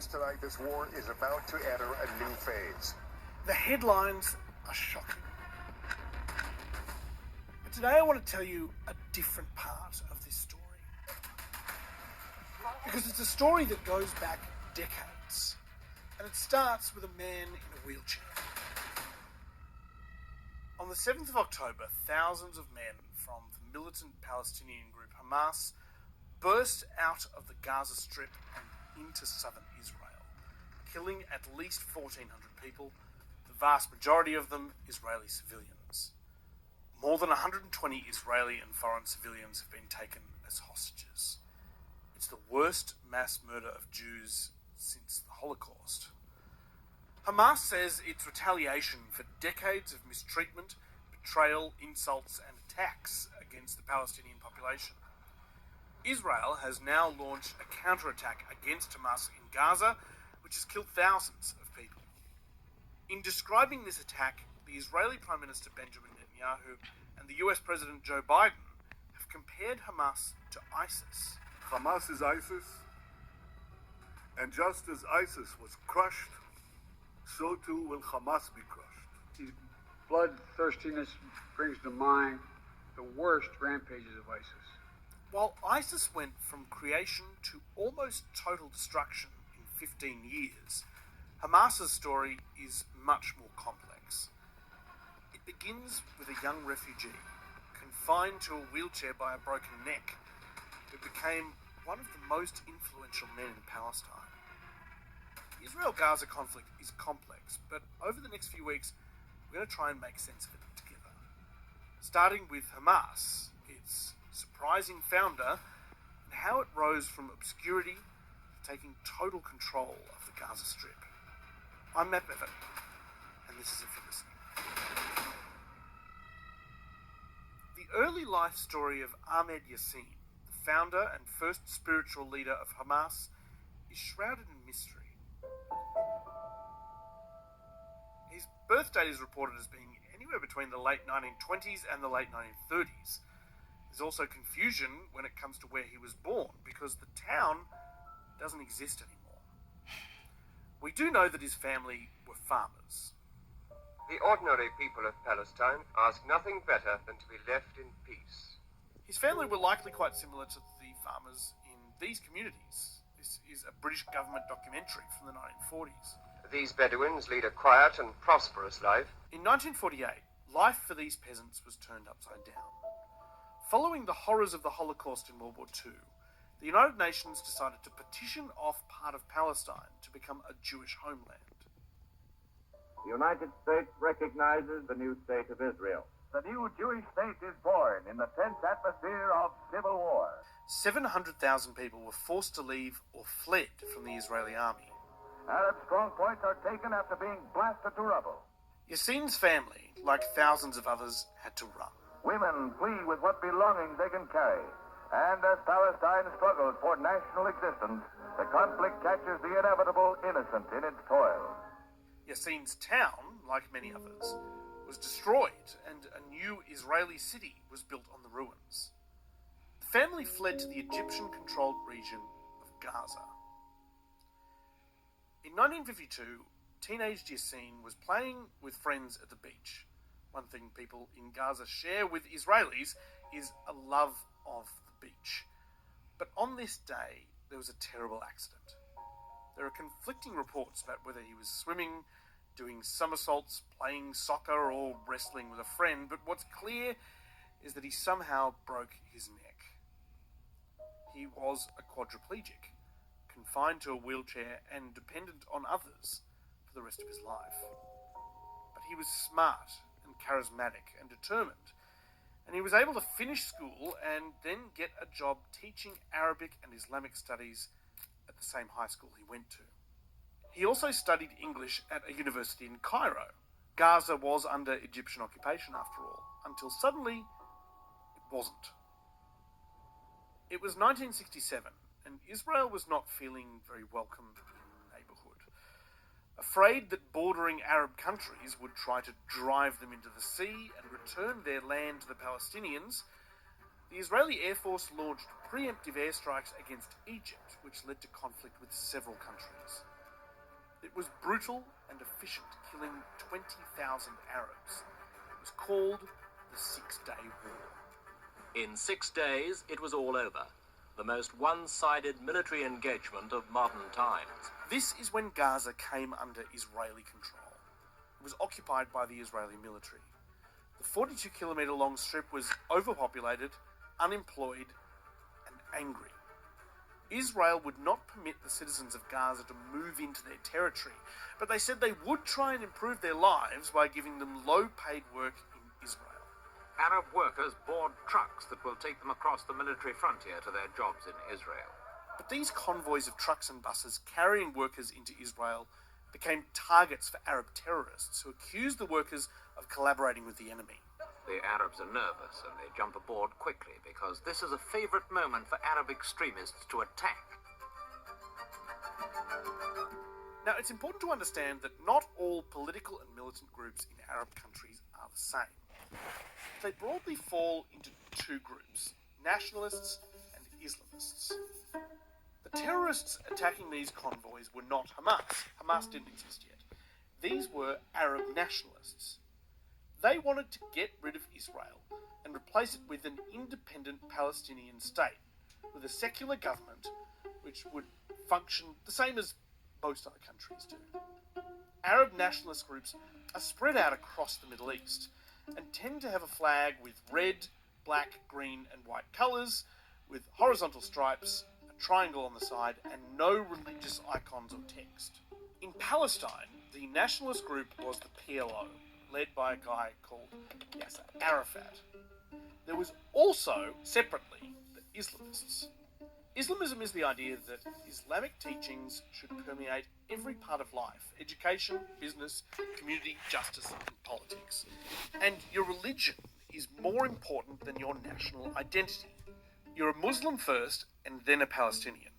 Tonight, this war is about to enter a new phase. The headlines are shocking. But today I want to tell you a different part of this story. Because it's a story that goes back decades. And it starts with a man in a wheelchair. On the 7th of October, thousands of men from the militant Palestinian group Hamas burst out of the Gaza Strip and into southern Israel, killing at least 1,400 people, the vast majority of them Israeli civilians. More than 120 Israeli and foreign civilians have been taken as hostages. It's the worst mass murder of Jews since the Holocaust. Hamas says it's retaliation for decades of mistreatment, betrayal, insults, and attacks against the Palestinian population. Israel has now launched a counterattack against Hamas in Gaza, which has killed thousands of people. In describing this attack, the Israeli Prime Minister Benjamin Netanyahu and the US President Joe Biden have compared Hamas to ISIS. Hamas is ISIS, and just as ISIS was crushed, so too will Hamas be crushed. Bloodthirstiness brings to mind the worst rampages of ISIS. While ISIS went from creation to almost total destruction in 15 years, Hamas's story is much more complex. It begins with a young refugee, confined to a wheelchair by a broken neck, who became one of the most influential men in Palestine. The Israel-Gaza conflict is complex, but over the next few weeks, we're going to try and make sense of it together. Starting with Hamas, its surprising founder, and how it rose from obscurity to taking total control of the Gaza Strip. I'm Matt Bevan, and this is If You're Listening. The early life story of Ahmed Yassin, the founder and first spiritual leader of Hamas, is shrouded in mystery. His birth date is reported as being anywhere between the late 1920s and the late 1930s. There's also confusion when it comes to where he was born, because the town doesn't exist anymore. We do know that his family were farmers. The ordinary people of Palestine ask nothing better than to be left in peace. His family were likely quite similar to the farmers in these communities. This is a British government documentary from the 1940s. These Bedouins lead a quiet and prosperous life. In 1948, life for these peasants was turned upside down. Following the horrors of the Holocaust in World War II, the United Nations decided to petition off part of Palestine to become a Jewish homeland. The United States recognizes the new state of Israel. The new Jewish state is born in the tense atmosphere of civil war. 700,000 people were forced to leave or fled from the Israeli army. Arab strong points are taken after being blasted to rubble. Yassin's family, like thousands of others, had to run. Women flee with what belongings they can carry. And as Palestine struggles for national existence, the conflict catches the inevitable innocent in its toil. Yassin's town, like many others, was destroyed, and a new Israeli city was built on the ruins. The family fled to the Egyptian-controlled region of Gaza. In 1952, teenage Yassin was playing with friends at the beach. One thing people in Gaza share with Israelis is a love of the beach. But on this day, there was a terrible accident. There are conflicting reports about whether he was swimming, doing somersaults, playing soccer, or wrestling with a friend, but what's clear is that he somehow broke his neck. He was a quadriplegic, confined to a wheelchair and dependent on others for the rest of his life. But he was smart and charismatic and determined, and he was able to finish school and then get a job teaching Arabic and Islamic studies at the same high school he went to. He also studied English at a university in Cairo. Gaza was under Egyptian occupation, after all, until suddenly it wasn't. It was 1967, and Israel was not feeling very welcome in the neighbourhood. Afraid that bordering Arab countries would try to drive them into the sea and return their land to the Palestinians, the Israeli Air Force launched preemptive airstrikes against Egypt, which led to conflict with several countries. It was brutal and efficient, killing 20,000 Arabs. It was called the Six-Day War. In 6 days, it was all over. The most one-sided military engagement of modern times. This is when Gaza came under Israeli control. It was occupied by the Israeli military. The 42-kilometre long strip was overpopulated, unemployed, and angry. Israel would not permit the citizens of Gaza to move into their territory, but they said they would try and improve their lives by giving them low-paid work in Israel. Arab workers board trucks that will take them across the military frontier to their jobs in Israel. But these convoys of trucks and buses carrying workers into Israel became targets for Arab terrorists who accused the workers of collaborating with the enemy. The Arabs are nervous and they jump aboard quickly because this is a favourite moment for Arab extremists to attack. Now, it's important to understand that not all political and militant groups in Arab countries are the same. They broadly fall into two groups, nationalists and Islamists. The terrorists attacking these convoys were not Hamas. Hamas didn't exist yet. These were Arab nationalists. They wanted to get rid of Israel and replace it with an independent Palestinian state, with a secular government which would function the same as most other countries do. Arab nationalist groups are spread out across the Middle East and tend to have a flag with red, black, green and white colours, with horizontal stripes, a triangle on the side, and no religious icons or text. In Palestine, the nationalist group was the PLO, led by a guy called Yasser Arafat. There was also, separately, the Islamists. Islamism is the idea that Islamic teachings should permeate every part of life: education, business, community, justice, and politics. And your religion is more important than your national identity. You're a Muslim first, and then a Palestinian.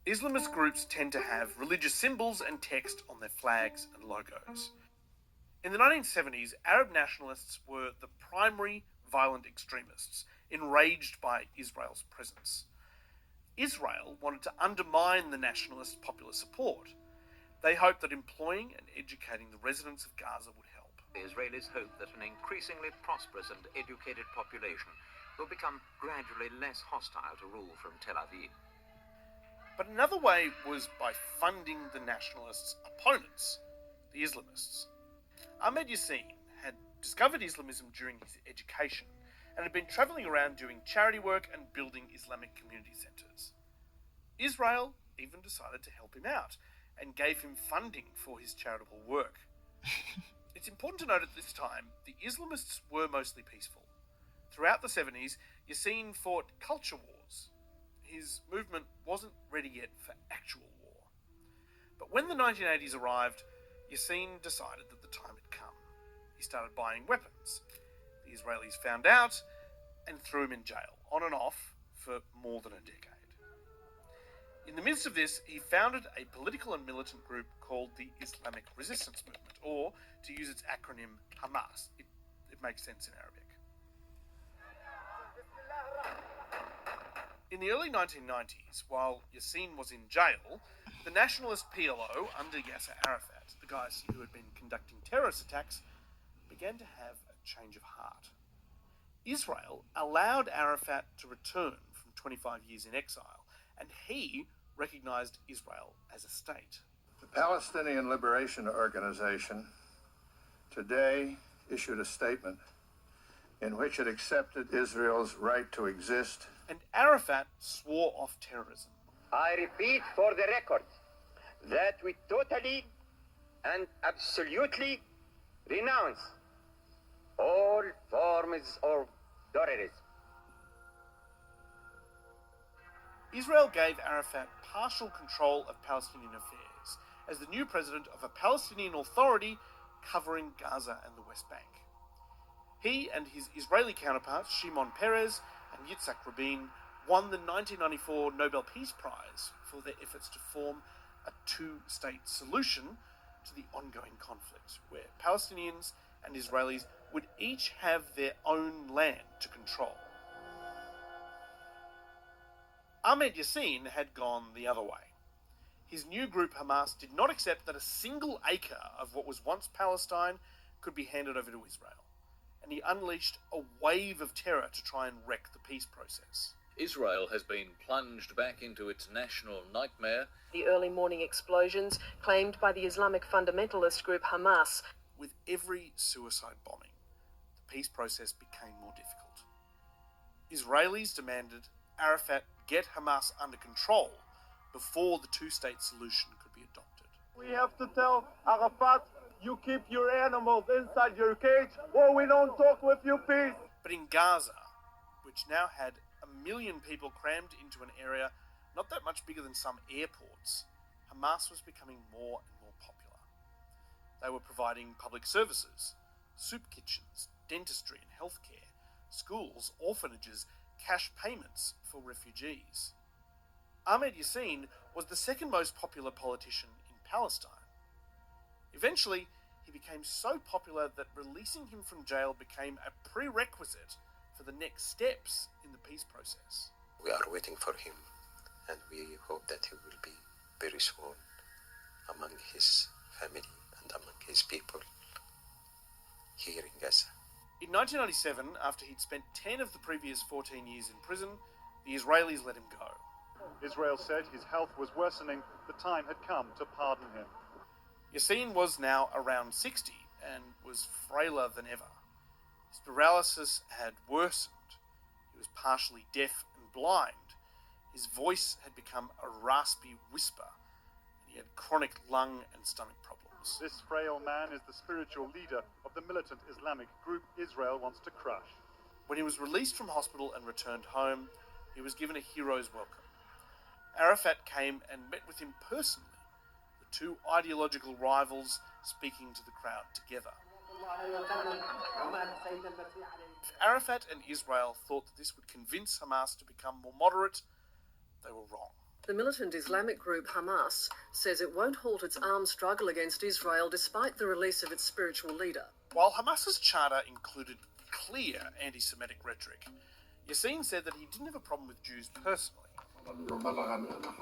Islamist groups tend to have religious symbols and text on their flags and logos. In the 1970s, Arab nationalists were the primary violent extremists, enraged by Israel's presence. Israel wanted to undermine the nationalist popular support. They hoped that employing and educating the residents of Gaza would help. The Israelis hope that an increasingly prosperous and educated population will become gradually less hostile to rule from Tel Aviv. But another way was by funding the nationalists' opponents, the Islamists. Ahmed Yassin had discovered Islamism during his education and had been travelling around doing charity work and building Islamic community centres. Israel even decided to help him out and gave him funding for his charitable work. It's important to note at this time, the Islamists were mostly peaceful. Throughout the 70s, Yassin fought culture wars. His movement wasn't ready yet for actual war. But when the 1980s arrived, Yassin decided that the time had come. He started buying weapons. The Israelis found out and threw him in jail, on and off, for more than a decade. In the midst of this, he founded a political and militant group called the Islamic Resistance Movement, or, to use its acronym, Hamas. It makes sense in Arabic. In the early 1990s, while Yassin was in jail, the nationalist PLO, under Yasser Arafat, the guys who had been conducting terrorist attacks, began to have a change of heart. Israel allowed Arafat to return from 25 years in exile, and he recognized Israel as a state. The Palestinian Liberation Organization today issued a statement in which it accepted Israel's right to exist. And Arafat swore off terrorism. I repeat for the record that we totally and absolutely renounce all forms of terrorism. Israel gave Arafat partial control of Palestinian affairs as the new president of a Palestinian authority covering Gaza and the West Bank. He and his Israeli counterparts, Shimon Peres and Yitzhak Rabin, won the 1994 Nobel Peace Prize for their efforts to form a two-state solution to the ongoing conflict, where Palestinians and Israelis would each have their own land to control. Ahmed Yassin had gone the other way. His new group Hamas did not accept that a single acre of what was once Palestine could be handed over to Israel, and he unleashed a wave of terror to try and wreck the peace process. Israel has been plunged back into its national nightmare. The early morning explosions claimed by the Islamic fundamentalist group Hamas. With every suicide bombing, the peace process became more difficult. Israelis demanded Arafat get Hamas under control before the two-state solution could be adopted. We have to tell Arafat, you keep your animals inside your cage or we don't talk with you, peace. But in Gaza, which now had 1 million people crammed into an area not that much bigger than some airports, Hamas was becoming more and more popular. They were providing public services, soup kitchens, dentistry and healthcare, schools, orphanages, cash payments for refugees. Ahmed Yassin was the second most popular politician in Palestine. Eventually, he became so popular that releasing him from jail became a prerequisite for the next steps in the peace process. We are waiting for him, and we hope that he will be very soon among his family and among his people here in Gaza. In 1997, after he'd spent 10 of the previous 14 years in prison, the Israelis let him go. Israel said his health was worsening. The time had come to pardon him. Yassin was now around 60 and was frailer than ever. His paralysis had worsened. He was partially deaf and blind. His voice had become a raspy whisper, and he had chronic lung and stomach problems. This frail man is the spiritual leader of the militant Islamic group Israel wants to crush. When he was released from hospital and returned home, he was given a hero's welcome. Arafat came and met with him personally, the two ideological rivals speaking to the crowd together. If Arafat and Israel thought that this would convince Hamas to become more moderate, they were wrong. The militant Islamic group Hamas says it won't halt its armed struggle against Israel despite the release of its spiritual leader. While Hamas's charter included clear anti-Semitic rhetoric, Yassin said that he didn't have a problem with Jews personally.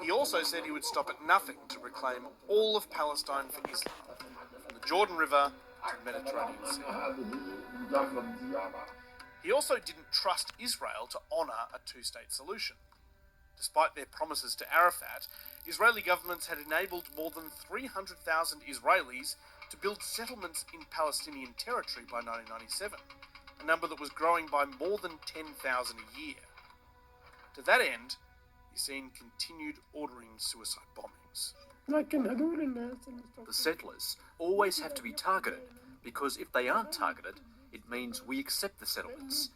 He also said he would stop at nothing to reclaim all of Palestine for Islam, from the Jordan River to the Mediterranean Sea. He also didn't trust Israel to honour a two-state solution. Despite their promises to Arafat, Israeli governments had enabled more than 300,000 Israelis to build settlements in Palestinian territory by 1997, a number that was growing by more than 10,000 a year. To that end, Yassin continued ordering suicide bombings. The settlers always have to be targeted, because if they aren't targeted, it means we accept the settlements.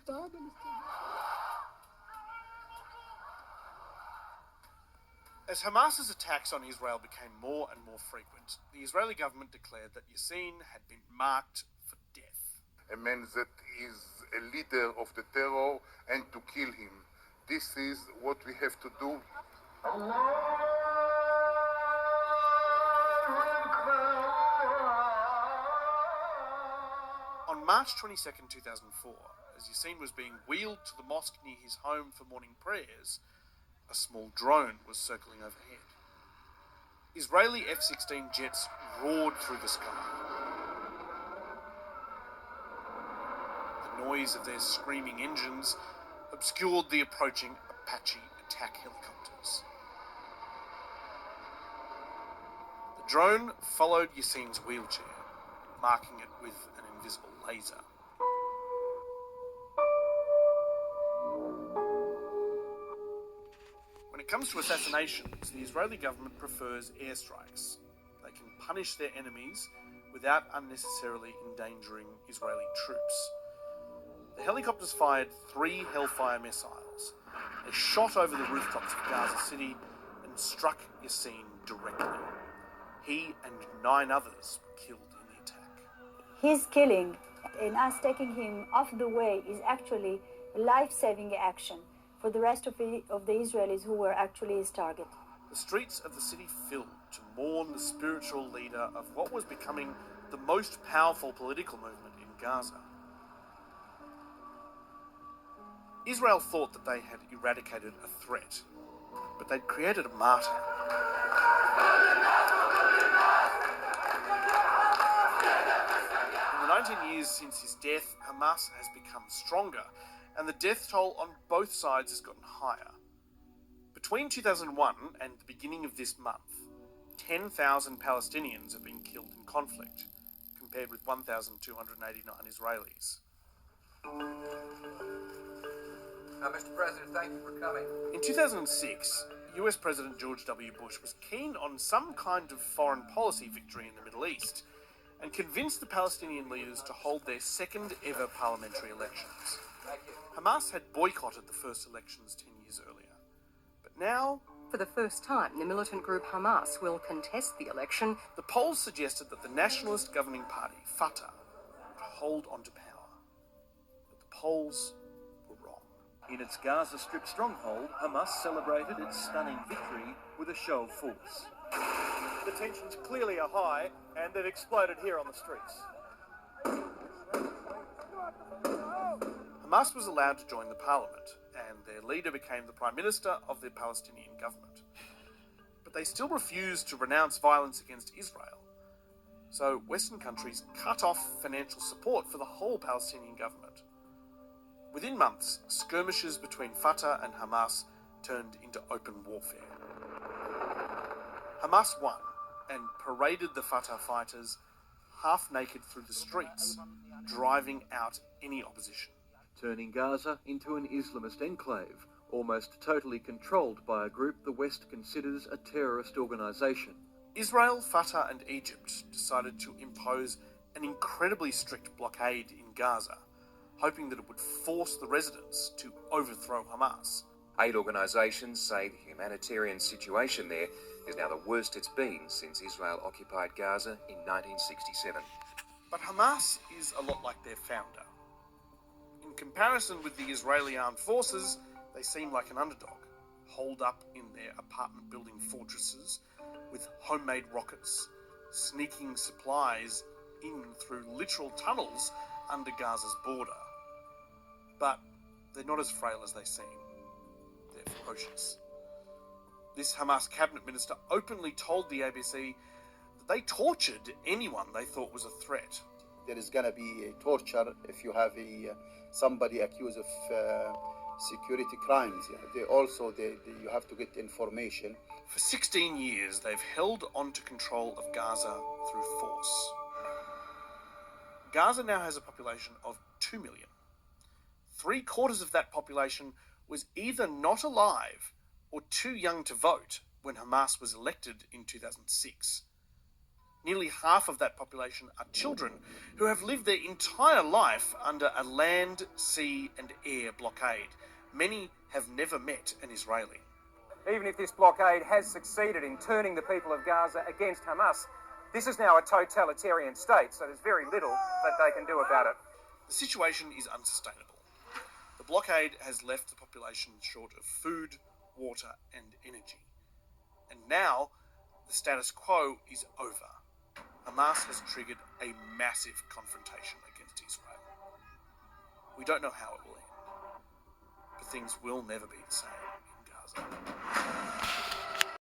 As Hamas's attacks on Israel became more and more frequent, the Israeli government declared that Yassin had been marked for death. A man that is a leader of the terror, and to kill him. This is what we have to do. On March 22nd, 2004, as Yassin was being wheeled to the mosque near his home for morning prayers, a small drone was circling overhead. Israeli F-16 jets roared through the sky. The noise of their screaming engines obscured the approaching Apache attack helicopters. The drone followed Yassin's wheelchair, marking it with an invisible laser. When it comes to assassinations, the Israeli government prefers airstrikes. They can punish their enemies without unnecessarily endangering Israeli troops. The helicopters fired 3 Hellfire missiles. They shot over the rooftops of Gaza City and struck Yassin directly. He and 9 others were killed in the attack. His killing and us taking him off the way is actually a life-saving action for the rest of the Israelis who were actually his target. The streets of the city filled to mourn the spiritual leader of what was becoming the most powerful political movement in Gaza. Israel thought that they had eradicated a threat. but they'd created a martyr. In the 19 years since his death, Hamas has become stronger, and the death toll on both sides has gotten higher. Between 2001 and the beginning of this month, 10,000 Palestinians have been killed in conflict, compared with 1,289 Israelis. Mr. President, thank you for coming. In 2006, US President George W. Bush was keen on some kind of foreign policy victory in the Middle East and convinced the Palestinian leaders to hold their second ever parliamentary elections. Hamas had boycotted the first elections 10 years earlier. But now, for the first time, the militant group Hamas will contest the election. The polls suggested that the nationalist governing party, Fatah, would hold on to power. But the polls were wrong. In its Gaza Strip stronghold, Hamas celebrated its stunning victory with a show of force. The tensions clearly are high, and they've exploded here on the streets. Hamas was allowed to join the parliament, and their leader became the prime minister of the Palestinian government. But they still refused to renounce violence against Israel. So Western countries cut off financial support for the whole Palestinian government. Within months, skirmishes between Fatah and Hamas turned into open warfare. Hamas won and paraded the Fatah fighters half naked through the streets, driving out any opposition. Turning Gaza into an Islamist enclave, almost totally controlled by a group the West considers a terrorist organisation. Israel, Fatah and Egypt decided to impose an incredibly strict blockade in Gaza, hoping that it would force the residents to overthrow Hamas. Aid organisations say the humanitarian situation there is now the worst it's been since Israel occupied Gaza in 1967. But Hamas is a lot like their founder. In comparison with the Israeli armed forces, they seem like an underdog, holed up in their apartment building fortresses with homemade rockets, sneaking supplies in through literal tunnels under Gaza's border. But they're not as frail as they seem. They're ferocious. This Hamas cabinet minister openly told the ABC that they tortured anyone they thought was a threat. There is going to be a torture if you have somebody accused of security crimes. You have to get information. For 16 years, they've held on to control of Gaza through force. Gaza now has a population of 2 million. 3/4 of that population was either not alive or too young to vote when Hamas was elected in 2006. Nearly half of that population are children who have lived their entire life under a land, sea and air blockade. Many have never met an Israeli. Even if this blockade has succeeded in turning the people of Gaza against Hamas, this is now a totalitarian state, so there's very little that they can do about it. The situation is unsustainable. The blockade has left the population short of food, water and energy. And now, the status quo is over. Hamas has triggered a massive confrontation against Israel. We don't know how it will end, but things will never be the same in Gaza.